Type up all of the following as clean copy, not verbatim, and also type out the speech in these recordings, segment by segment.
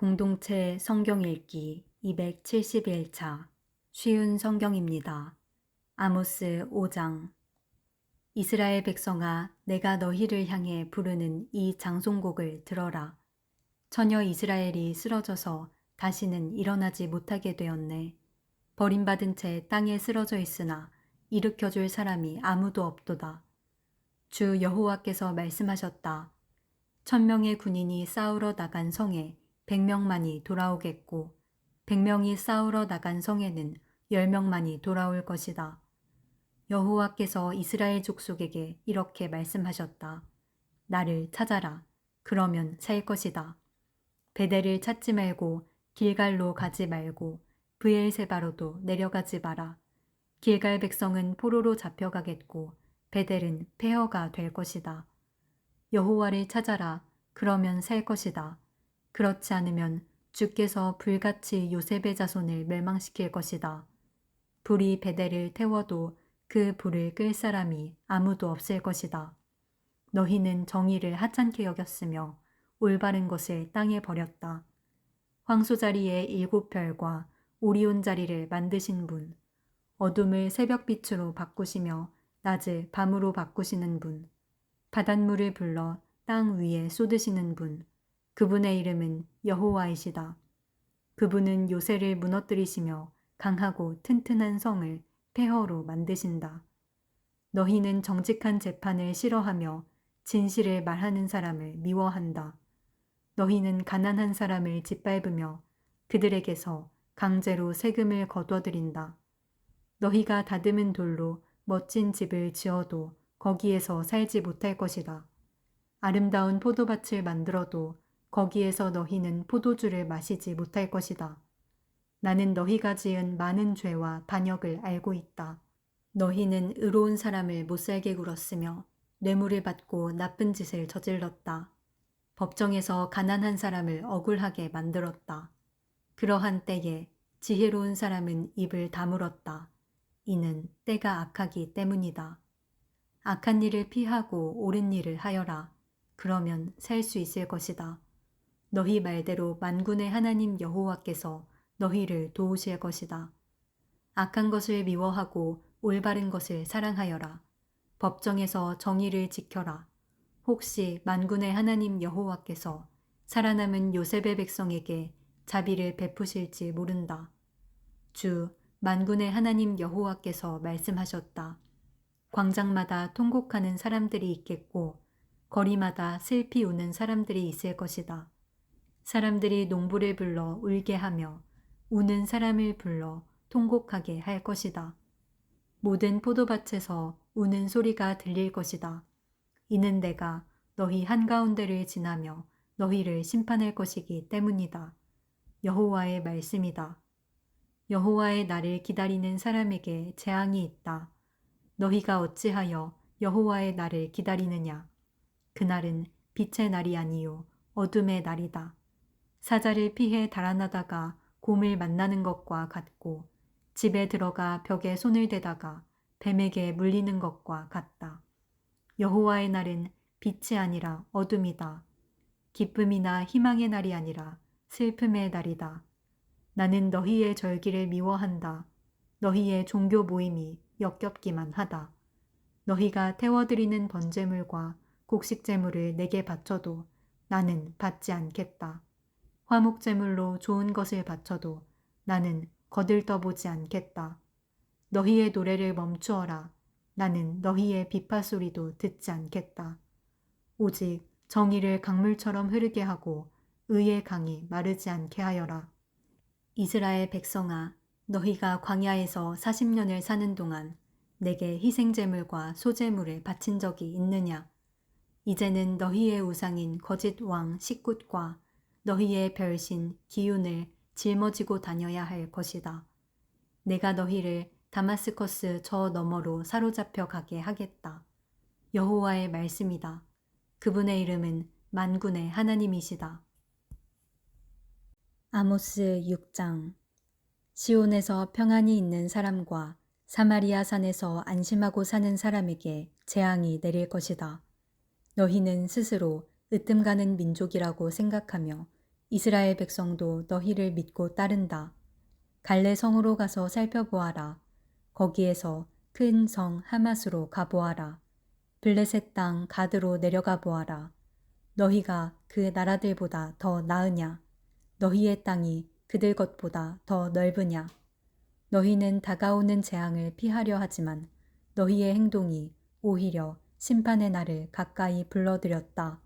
공동체 성경 읽기 271차 쉬운 성경입니다. 아모스 5장. 이스라엘 백성아, 내가 너희를 향해 부르는 이 장송곡을 들어라. 처녀 이스라엘이 쓰러져서 다시는 일어나지 못하게 되었네. 버림받은 채 땅에 쓰러져 있으나 일으켜줄 사람이 아무도 없도다. 주 여호와께서 말씀하셨다. 1000명의 군인이 싸우러 나간 성에 100명만이 돌아오겠고 100명이 싸우러 나간 성에는 10명만이 돌아올 것이다. 여호와께서 이스라엘 족속에게 이렇게 말씀하셨다. 나를 찾아라. 그러면 살 것이다. 베델을 찾지 말고 길갈로 가지 말고 브엘세바로도 내려가지 마라. 길갈 백성은 포로로 잡혀가겠고 베델은 폐허가 될 것이다. 여호와를 찾아라. 그러면 살 것이다. 그렇지 않으면 주께서 불같이 요셉의 자손을 멸망시킬 것이다. 불이 베델을 태워도 그 불을 끌 사람이 아무도 없을 것이다. 너희는 정의를 하찮게 여겼으며 올바른 것을 땅에 버렸다. 황소 자리에 7별과 오리온 자리를 만드신 분, 어둠을 새벽빛으로 바꾸시며 낮을 밤으로 바꾸시는 분, 바닷물을 불러 땅 위에 쏟으시는 분, 그분의 이름은 여호와이시다. 그분은 요새를 무너뜨리시며 강하고 튼튼한 성을 폐허로 만드신다. 너희는 정직한 재판을 싫어하며 진실을 말하는 사람을 미워한다. 너희는 가난한 사람을 짓밟으며 그들에게서 강제로 세금을 거둬들인다. 너희가 다듬은 돌로 멋진 집을 지어도 거기에서 살지 못할 것이다. 아름다운 포도밭을 만들어도 거기에서 너희는 포도주를 마시지 못할 것이다. 나는 너희가 지은 많은 죄와 반역을 알고 있다. 너희는 의로운 사람을 못살게 굴었으며 뇌물을 받고 나쁜 짓을 저질렀다. 법정에서 가난한 사람을 억울하게 만들었다. 그러한 때에 지혜로운 사람은 입을 다물었다. 이는 때가 악하기 때문이다. 악한 일을 피하고 옳은 일을 하여라. 그러면 살 수 있을 것이다. 너희 말대로 만군의 하나님 여호와께서 너희를 도우실 것이다. 악한 것을 미워하고 올바른 것을 사랑하여라. 법정에서 정의를 지켜라. 혹시 만군의 하나님 여호와께서 살아남은 요셉의 백성에게 자비를 베푸실지 모른다. 주 만군의 하나님 여호와께서 말씀하셨다. 광장마다 통곡하는 사람들이 있겠고 거리마다 슬피 우는 사람들이 있을 것이다. 사람들이 농부를 불러 울게 하며 우는 사람을 불러 통곡하게 할 것이다. 모든 포도밭에서 우는 소리가 들릴 것이다. 이는 내가 너희 한가운데를 지나며 너희를 심판할 것이기 때문이다. 여호와의 말씀이다. 여호와의 날을 기다리는 사람에게 재앙이 있다. 너희가 어찌하여 여호와의 날을 기다리느냐? 그날은 빛의 날이 아니요 어둠의 날이다. 사자를 피해 달아나다가 곰을 만나는 것과 같고 집에 들어가 벽에 손을 대다가 뱀에게 물리는 것과 같다. 여호와의 날은 빛이 아니라 어둠이다. 기쁨이나 희망의 날이 아니라 슬픔의 날이다. 나는 너희의 절기를 미워한다. 너희의 종교 모임이 역겹기만 하다. 너희가 태워드리는 번제물과 곡식제물을 내게 바쳐도 나는 받지 않겠다. 화목제물로 좋은 것을 바쳐도 나는 거들떠보지 않겠다. 너희의 노래를 멈추어라. 나는 너희의 비파소리도 듣지 않겠다. 오직 정의를 강물처럼 흐르게 하고 의의 강이 마르지 않게 하여라. 이스라엘 백성아, 너희가 광야에서 40년을 사는 동안 내게 희생제물과 소제물을 바친 적이 있느냐? 이제는 너희의 우상인 거짓 왕 식굿과 너희의 별신 기운을 짊어지고 다녀야 할 것이다. 내가 너희를 다마스커스 저 너머로 사로잡혀 가게 하겠다. 여호와의 말씀이다. 그분의 이름은 만군의 하나님이시다. 아모스 6장. 시온에서 평안히 있는 사람과 사마리아 산에서 안심하고 사는 사람에게 재앙이 내릴 것이다. 너희는 스스로 으뜸가는 민족이라고 생각하며 이스라엘 백성도 너희를 믿고 따른다. 갈레 성으로 가서 살펴보아라. 거기에서 큰 성 하맛으로 가보아라. 블레셋 땅 가드로 내려가 보아라. 너희가 그 나라들보다 더 나으냐? 너희의 땅이 그들 것보다 더 넓으냐? 너희는 다가오는 재앙을 피하려 하지만 너희의 행동이 오히려 심판의 날을 가까이 불러들였다.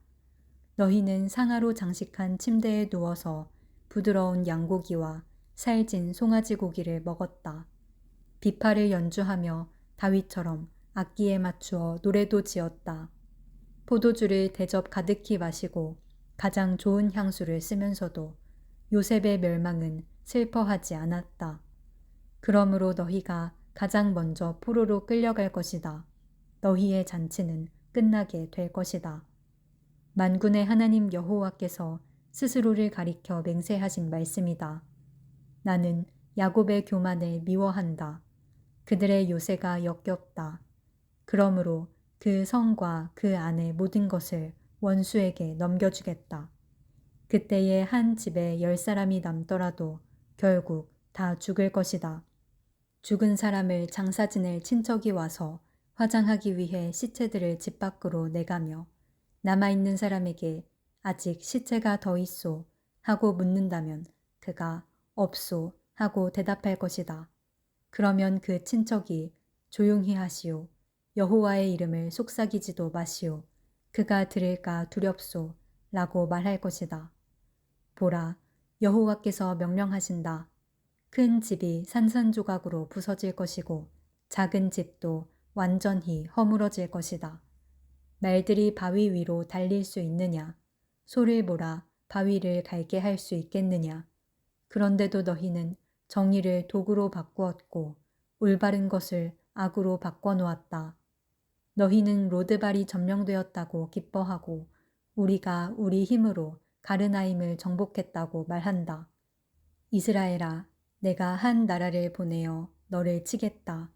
너희는 상아로 장식한 침대에 누워서 부드러운 양고기와 살진 송아지 고기를 먹었다. 비파를 연주하며 다윗처럼 악기에 맞추어 노래도 지었다. 포도주를 대접 가득히 마시고 가장 좋은 향수를 쓰면서도 요셉의 멸망은 슬퍼하지 않았다. 그러므로 너희가 가장 먼저 포로로 끌려갈 것이다. 너희의 잔치는 끝나게 될 것이다. 만군의 하나님 여호와께서 스스로를 가리켜 맹세하신 말씀이다. 나는 야곱의 교만을 미워한다. 그들의 요새가 역겹다. 그러므로 그 성과 그 안의 모든 것을 원수에게 넘겨주겠다. 그때에 한 집에 10사람이 남더라도 결국 다 죽을 것이다. 죽은 사람을 장사 지낼 친척이 와서 화장하기 위해 시체들을 집 밖으로 내가며 남아있는 사람에게 아직 시체가 더 있소 하고 묻는다면 그가 없소 하고 대답할 것이다. 그러면 그 친척이 조용히 하시오. 여호와의 이름을 속삭이지도 마시오. 그가 들을까 두렵소 라고 말할 것이다. 보라, 여호와께서 명령하신다. 큰 집이 산산조각으로 부서질 것이고 작은 집도 완전히 허물어질 것이다. 말들이 바위 위로 달릴 수 있느냐? 소를 몰아 바위를 갈게 할 수 있겠느냐? 그런데도 너희는 정의를 도구로 바꾸었고 올바른 것을 악으로 바꿔놓았다. 너희는 로드발이 점령되었다고 기뻐하고 우리가 우리 힘으로 가르나임을 정복했다고 말한다. 이스라엘아, 내가 한 나라를 보내어 너를 치겠다.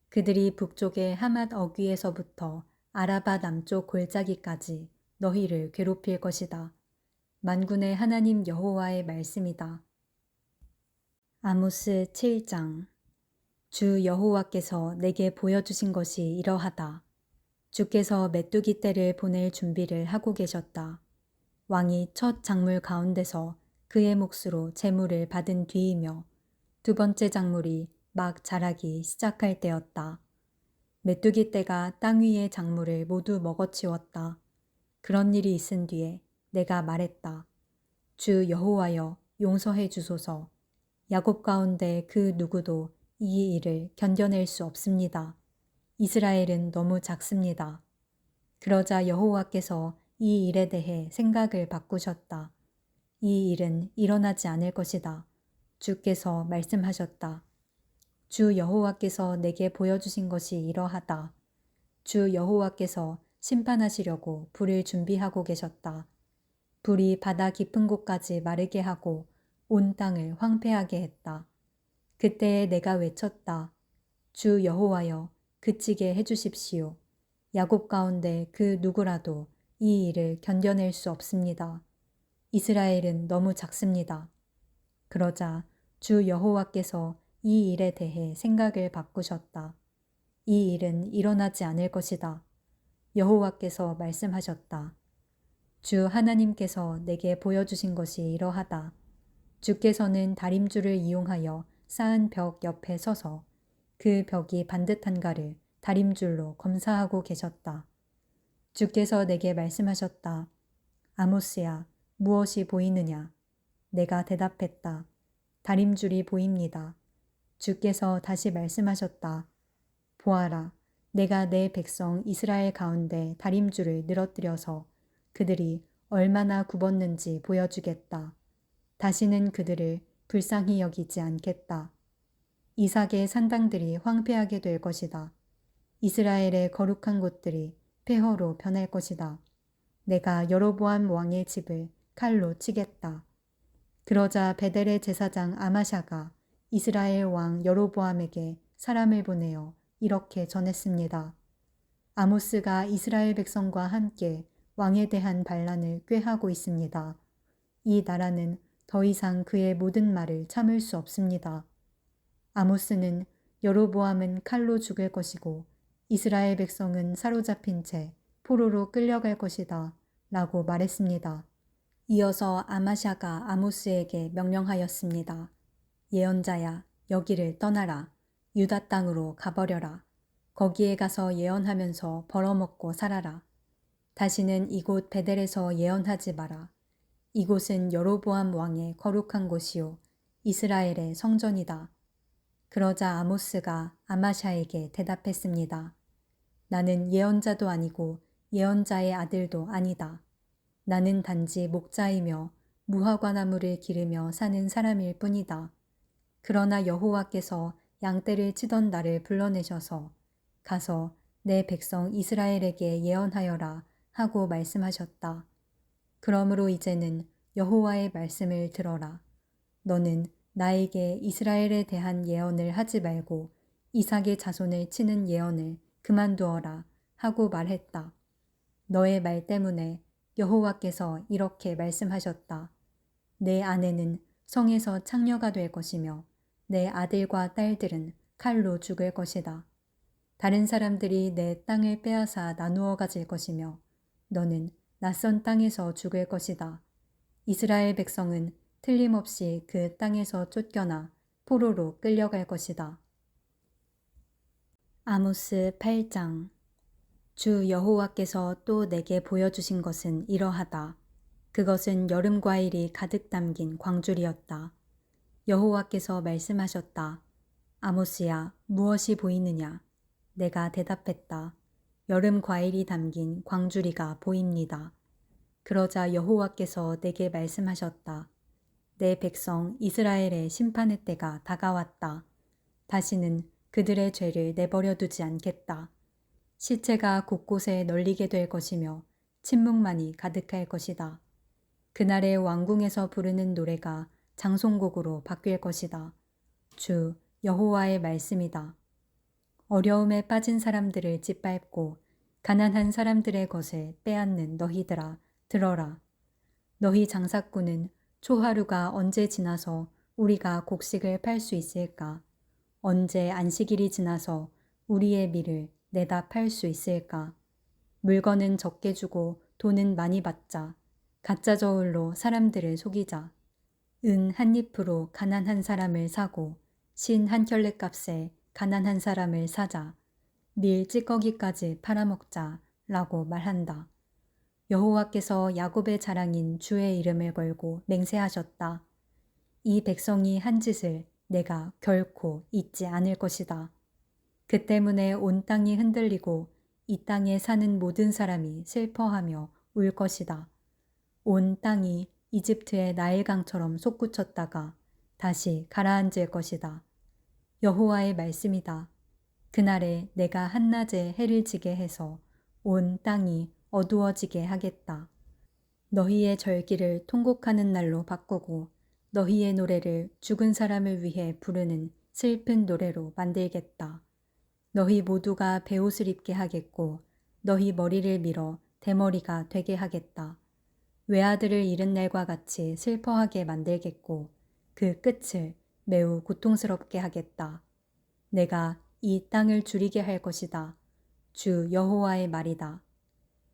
그들이 북쪽의 하맛 어귀에서부터 아라바 남쪽 골짜기까지 너희를 괴롭힐 것이다. 만군의 하나님 여호와의 말씀이다. 아모스 7장. 주 여호와께서 내게 보여주신 것이 이러하다. 주께서 메뚜기 떼를 보낼 준비를 하고 계셨다. 왕이 첫 작물 가운데서 그의 몫으로 재물을 받은 뒤이며 두 번째 작물이 막 자라기 시작할 때였다. 메뚜기 떼가 땅 위의 작물을 모두 먹어치웠다. 그런 일이 있은 뒤에 내가 말했다. 주 여호와여, 용서해 주소서. 야곱 가운데 그 누구도 이 일을 견뎌낼 수 없습니다. 이스라엘은 너무 작습니다. 그러자 여호와께서 이 일에 대해 생각을 바꾸셨다. 이 일은 일어나지 않을 것이다. 주께서 말씀하셨다. 주 여호와께서 내게 보여주신 것이 이러하다. 주 여호와께서 심판하시려고 불을 준비하고 계셨다. 불이 바다 깊은 곳까지 마르게 하고 온 땅을 황폐하게 했다. 그때에 내가 외쳤다. 주 여호와여, 그치게 해주십시오. 야곱 가운데 그 누구라도 이 일을 견뎌낼 수 없습니다. 이스라엘은 너무 작습니다. 그러자 주 여호와께서 이 일에 대해 생각을 바꾸셨다. 이 일은 일어나지 않을 것이다. 여호와께서 말씀하셨다. 주 하나님께서 내게 보여주신 것이 이러하다. 주께서는 다림줄을 이용하여 쌓은 벽 옆에 서서 그 벽이 반듯한가를 다림줄로 검사하고 계셨다. 주께서 내게 말씀하셨다. 아모스야, 무엇이 보이느냐? 내가 대답했다. 다림줄이 보입니다. 주께서 다시 말씀하셨다. 보아라, 내가 내 백성 이스라엘 가운데 다림줄을 늘어뜨려서 그들이 얼마나 굽었는지 보여주겠다. 다시는 그들을 불쌍히 여기지 않겠다. 이삭의 산당들이 황폐하게 될 것이다. 이스라엘의 거룩한 곳들이 폐허로 변할 것이다. 내가 여로보암 왕의 집을 칼로 치겠다. 그러자 베델의 제사장 아마샤가 이스라엘 왕 여로보암에게 사람을 보내어 이렇게 전했습니다. 아모스가 이스라엘 백성과 함께 왕에 대한 반란을 꾀하고 있습니다. 이 나라는 더 이상 그의 모든 말을 참을 수 없습니다. 아모스는 여로보암은 칼로 죽을 것이고 이스라엘 백성은 사로잡힌 채 포로로 끌려갈 것이다 라고 말했습니다. 이어서 아마샤가 아모스에게 명령하였습니다. 예언자야, 여기를 떠나라. 유다 땅으로 가버려라. 거기에 가서 예언하면서 벌어먹고 살아라. 다시는 이곳 베델에서 예언하지 마라. 이곳은 여로보암 왕의 거룩한 곳이요 이스라엘의 성전이다. 그러자 아모스가 아마샤에게 대답했습니다. 나는 예언자도 아니고 예언자의 아들도 아니다. 나는 단지 목자이며 무화과나무를 기르며 사는 사람일 뿐이다. 그러나 여호와께서 양떼를 치던 나를 불러내셔서 가서 내 백성 이스라엘에게 예언하여라 하고 말씀하셨다. 그러므로 이제는 여호와의 말씀을 들어라. 너는 나에게 이스라엘에 대한 예언을 하지 말고 이삭의 자손을 치는 예언을 그만두어라 하고 말했다. 너의 말 때문에 여호와께서 이렇게 말씀하셨다. 내 아내는 성에서 창녀가 될 것이며 내 아들과 딸들은 칼로 죽을 것이다. 다른 사람들이 내 땅을 빼앗아 나누어 가질 것이며 너는 낯선 땅에서 죽을 것이다. 이스라엘 백성은 틀림없이 그 땅에서 쫓겨나 포로로 끌려갈 것이다. 아모스 8장. 주 여호와께서 또 내게 보여주신 것은 이러하다. 그것은 여름 과일이 가득 담긴 광줄이었다. 여호와께서 말씀하셨다. 아모스야, 무엇이 보이느냐? 내가 대답했다. 여름 과일이 담긴 광주리가 보입니다. 그러자 여호와께서 내게 말씀하셨다. 내 백성 이스라엘의 심판의 때가 다가왔다. 다시는 그들의 죄를 내버려 두지 않겠다. 시체가 곳곳에 널리게 될 것이며 침묵만이 가득할 것이다. 그날의 왕궁에서 부르는 노래가 장송곡으로 바뀔 것이다. 주 여호와의 말씀이다. 어려움에 빠진 사람들을 짓밟고 가난한 사람들의 것을 빼앗는 너희들아, 들어라. 너희 장사꾼은 초하루가 언제 지나서 우리가 곡식을 팔 수 있을까? 언제 안식일이 지나서 우리의 밀을 내다 팔 수 있을까? 물건은 적게 주고 돈은 많이 받자. 가짜 저울로 사람들을 속이자. 은 한 잎으로 가난한 사람을 사고 신 한 켤레 값에 가난한 사람을 사자. 밀 찌꺼기까지 팔아먹자 라고 말한다. 여호와께서 야곱의 자랑인 주의 이름을 걸고 맹세하셨다. 이 백성이 한 짓을 내가 결코 잊지 않을 것이다. 그 때문에 온 땅이 흔들리고 이 땅에 사는 모든 사람이 슬퍼하며 울 것이다. 온 땅이 이집트의 나일강처럼 솟구쳤다가 다시 가라앉을 것이다. 여호와의 말씀이다. 그날에 내가 한낮에 해를 지게 해서 온 땅이 어두워지게 하겠다. 너희의 절기를 통곡하는 날로 바꾸고 너희의 노래를 죽은 사람을 위해 부르는 슬픈 노래로 만들겠다. 너희 모두가 베옷을 입게 하겠고 너희 머리를 밀어 대머리가 되게 하겠다. 외아들을 잃은 날과 같이 슬퍼하게 만들겠고 그 끝을 매우 고통스럽게 하겠다. 내가 이 땅을 줄이게 할 것이다. 주 여호와의 말이다.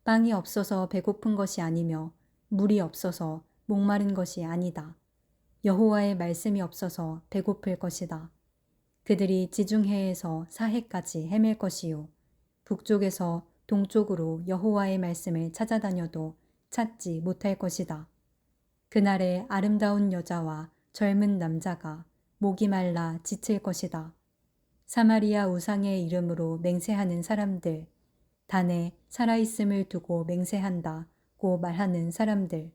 빵이 없어서 배고픈 것이 아니며 물이 없어서 목마른 것이 아니다. 여호와의 말씀이 없어서 배고플 것이다. 그들이 지중해에서 사해까지 헤맬 것이요. 북쪽에서 동쪽으로 여호와의 말씀을 찾아다녀도 찾지 못할 것이다. 그날에 아름다운 여자와 젊은 남자가 목이 말라 지칠 것이다. 사마리아 우상의 이름으로 맹세하는 사람들, 단에 살아있음을 두고 맹세한다고 말하는 사람들,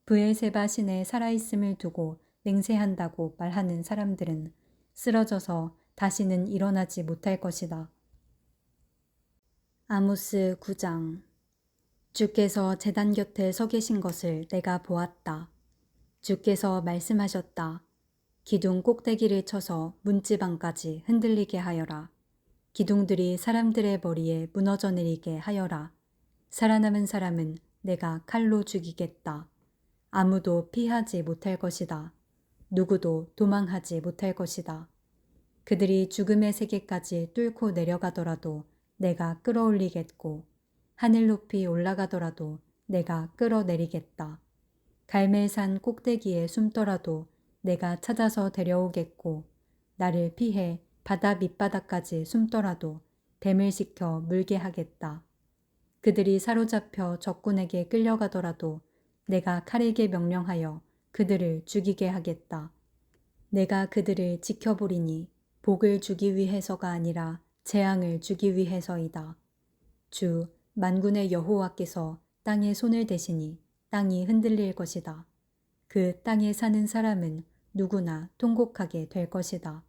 브엘세바 신의 살아있음을 두고 맹세한다고 말하는 사람들은 쓰러져서 다시는 일어나지 못할 것이다. 아모스 9장. 주께서 제단 곁에 서 계신 것을 내가 보았다. 주께서 말씀하셨다. 기둥 꼭대기를 쳐서 문지방까지 흔들리게 하여라. 기둥들이 사람들의 머리에 무너져 내리게 하여라. 살아남은 사람은 내가 칼로 죽이겠다. 아무도 피하지 못할 것이다. 누구도 도망하지 못할 것이다. 그들이 죽음의 세계까지 뚫고 내려가더라도 내가 끌어올리겠고 하늘 높이 올라가더라도 내가 끌어내리겠다. 갈멜산 꼭대기에 숨더라도 내가 찾아서 데려오겠고 나를 피해 바다 밑바닥까지 숨더라도 뱀을 시켜 물게 하겠다. 그들이 사로잡혀 적군에게 끌려가더라도 내가 칼에게 명령하여 그들을 죽이게 하겠다. 내가 그들을 지켜보리니 복을 주기 위해서가 아니라 재앙을 주기 위해서이다. 주 만군의 여호와께서 땅에 손을 대시니 땅이 흔들릴 것이다. 그 땅에 사는 사람은 누구나 통곡하게 될 것이다.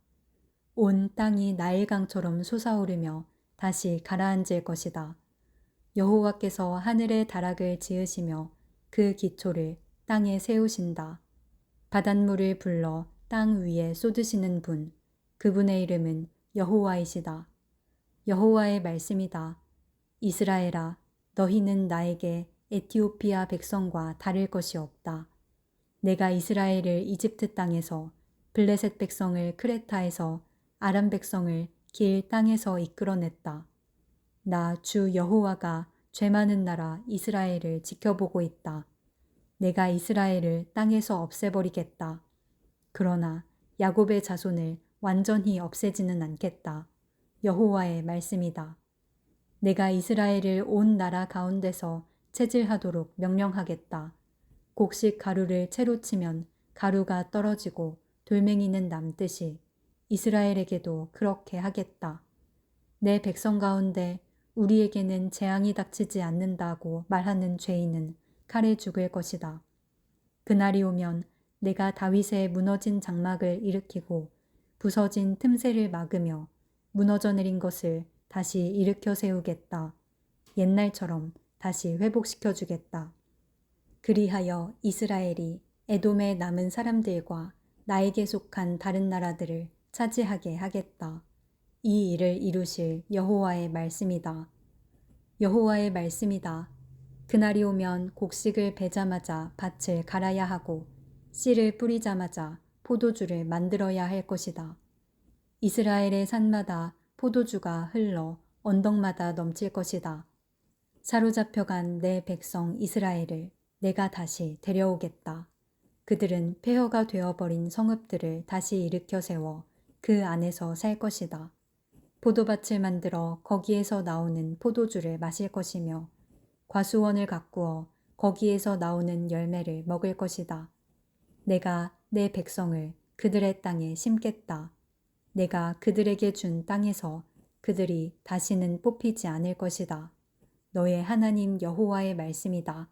온 땅이 나일강처럼 솟아오르며 다시 가라앉을 것이다. 여호와께서 하늘의 다락을 지으시며 그 기초를 땅에 세우신다. 바닷물을 불러 땅 위에 쏟으시는 분, 그분의 이름은 여호와이시다. 여호와의 말씀이다. 이스라엘아, 너희는 나에게 에티오피아 백성과 다를 것이 없다. 내가 이스라엘을 이집트 땅에서, 블레셋 백성을 크레타에서, 아람 백성을 길 땅에서 이끌어냈다. 나 주 여호와가 죄 많은 나라 이스라엘을 지켜보고 있다. 내가 이스라엘을 땅에서 없애버리겠다. 그러나 야곱의 자손을 완전히 없애지는 않겠다. 여호와의 말씀이다. 내가 이스라엘을 온 나라 가운데서 체질하도록 명령하겠다. 곡식 가루를 채로 치면 가루가 떨어지고 돌멩이는 남듯이 이스라엘에게도 그렇게 하겠다. 내 백성 가운데 우리에게는 재앙이 닥치지 않는다고 말하는 죄인은 칼에 죽을 것이다. 그날이 오면 내가 다윗의 무너진 장막을 일으키고 부서진 틈새를 막으며 무너져 내린 것을 다시 일으켜 세우겠다. 옛날처럼 다시 회복시켜 주겠다. 그리하여 이스라엘이 에돔의 남은 사람들과 나에게 속한 다른 나라들을 차지하게 하겠다. 이 일을 이루실 여호와의 말씀이다. 여호와의 말씀이다. 그날이 오면 곡식을 베자마자 밭을 갈아야 하고 씨를 뿌리자마자 포도주를 만들어야 할 것이다. 이스라엘의 산마다 포도주가 흘러 언덕마다 넘칠 것이다. 사로잡혀간 내 백성 이스라엘을 내가 다시 데려오겠다. 그들은 폐허가 되어버린 성읍들을 다시 일으켜 세워 그 안에서 살 것이다. 포도밭을 만들어 거기에서 나오는 포도주를 마실 것이며 과수원을 가꾸어 거기에서 나오는 열매를 먹을 것이다. 내가 내 백성을 그들의 땅에 심겠다. 내가 그들에게 준 땅에서 그들이 다시는 뽑히지 않을 것이다. 너의 하나님 여호와의 말씀이다.